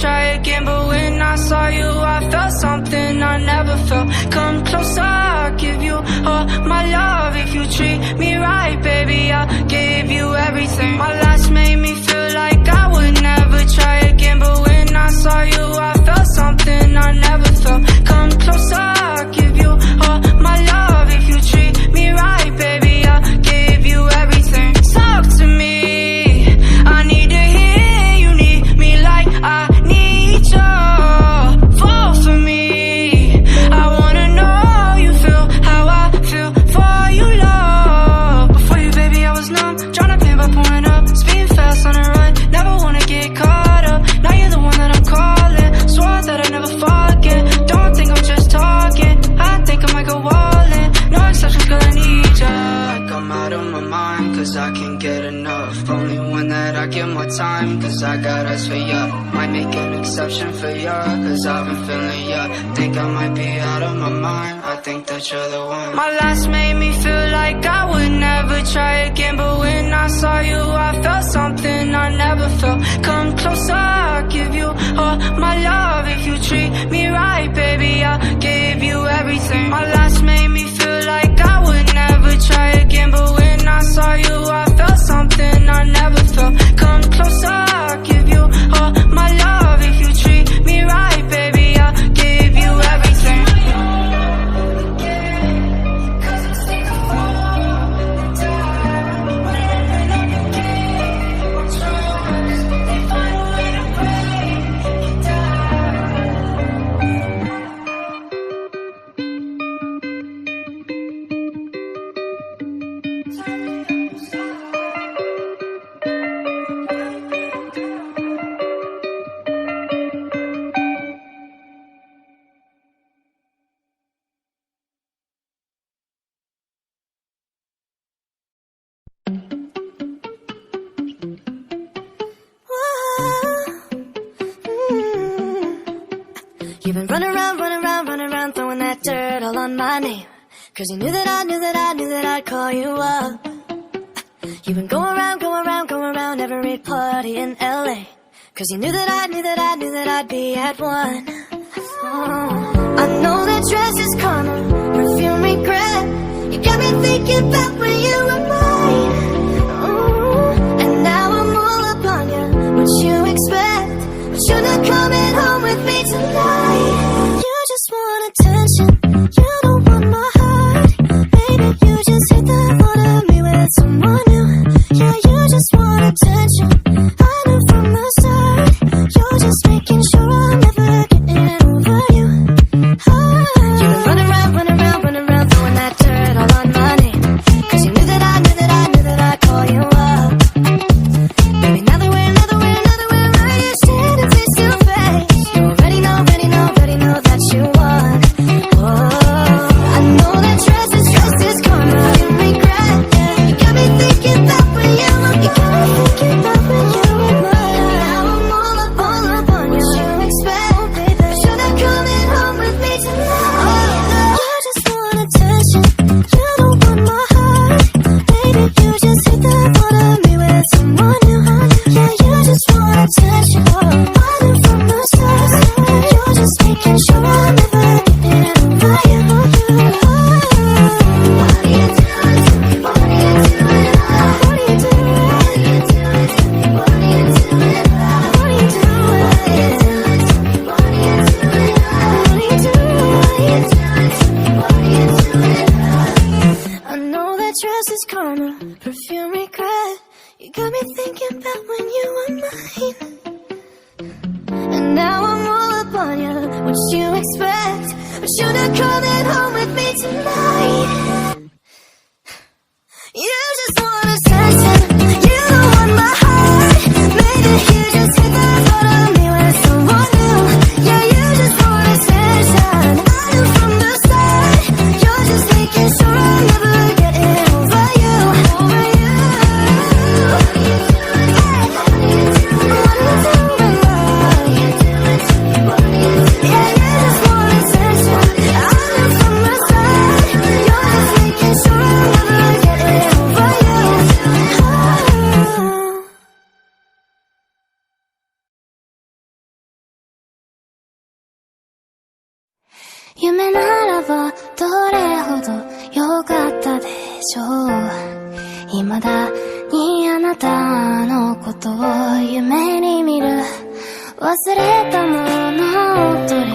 try again, but when I saw you I felt something I never felt. Come closer, I'll give you all my love. If you treat me right, baby, I'll give you everything. My last made me feel like I would never try again, but when I saw you I felt something I never felt. Come closer, I'll give you all my love. If you treat me right, baby, I'll give you everything. Talk to me, I need to hear you need me like I need you. Fall for me, I wanna know you feel how I feel for you, love. Before you, baby, I was numb, tryna pay by pouring up, speeding fast on the run, never wanna get caught up. Now you're the one that I'm calling, swore that I'd never fall again. Don't think I'm just talking, I think I might go all in. No exceptions, girl, I need ya. Like I'm out of my mind, cause I can't get enough. Only one that I give my time, cause I got eyes for ya. Might make an exception for ya, cause I've been feeling ya. Think I might be out of my mind, I think that you're the one. My last made me feel like I would never try again, but when I saw you I felt something I never felt. Come closer, I'll give you all my love. If you treat me right, baby, I'll give you everything. My last made me feel like I would never try again, but when I saw you I felt something I never felt. Come closer, I'll give you all my love. If you treat me right, baby, I'll give you everything. You've been running around, throwing that dirt all on my name. Cause you knew that I'd call you up. You've been going around every party in LA. Cause you knew that I'd be at one. I know that dress is karma, perfume regret. You got me thinking back when you were mine. And now I'm all up on you, what you expect. But you're not coming home with me tonight. You just want attention, you don't want my heart. Baby, you just hit the thought of me with someone new. Yeah, you just want attention, I knew from the start. You're just making sure I'm never getting over you. You've been running around, throwing that dirt all on my name. Cause you knew that I'd call you up. Baby, now that we're right here standing face to face, you already know that you won. I know that dress is karma, you regret. You got me thinking back when you were mine. Now I'm all up on you, what you expect. But you're not coming home with me tonight. You just want attention, you don't want my heart. Baby, you just hit the thought of me with someone new. Yeah, you just want attention, I knew from the start. You're just making sure I'm never getting over you. What are you doing to me? What are you doing? What are you doing? What are you doing? What are you doing? What are you doing? What are you doing? I know that dress is karma, perfume regret. You got me thinking back when you were mine. And now I'm all up on you, what you expect. But you're not coming home with me tonight. You just want attention, you don't want my heart. Maybe you just hit the thought of me with someone new. Yeah, you just want attention, I knew from the start. You're just making sure I'm never getting over you. What are you doing? Yeah, you just want attention, I knew from the start. You're just making sure I'm never getting over you.夢ならばどれほど良かったでしょう。未だにあなたのことを夢に見る。忘れたものを取り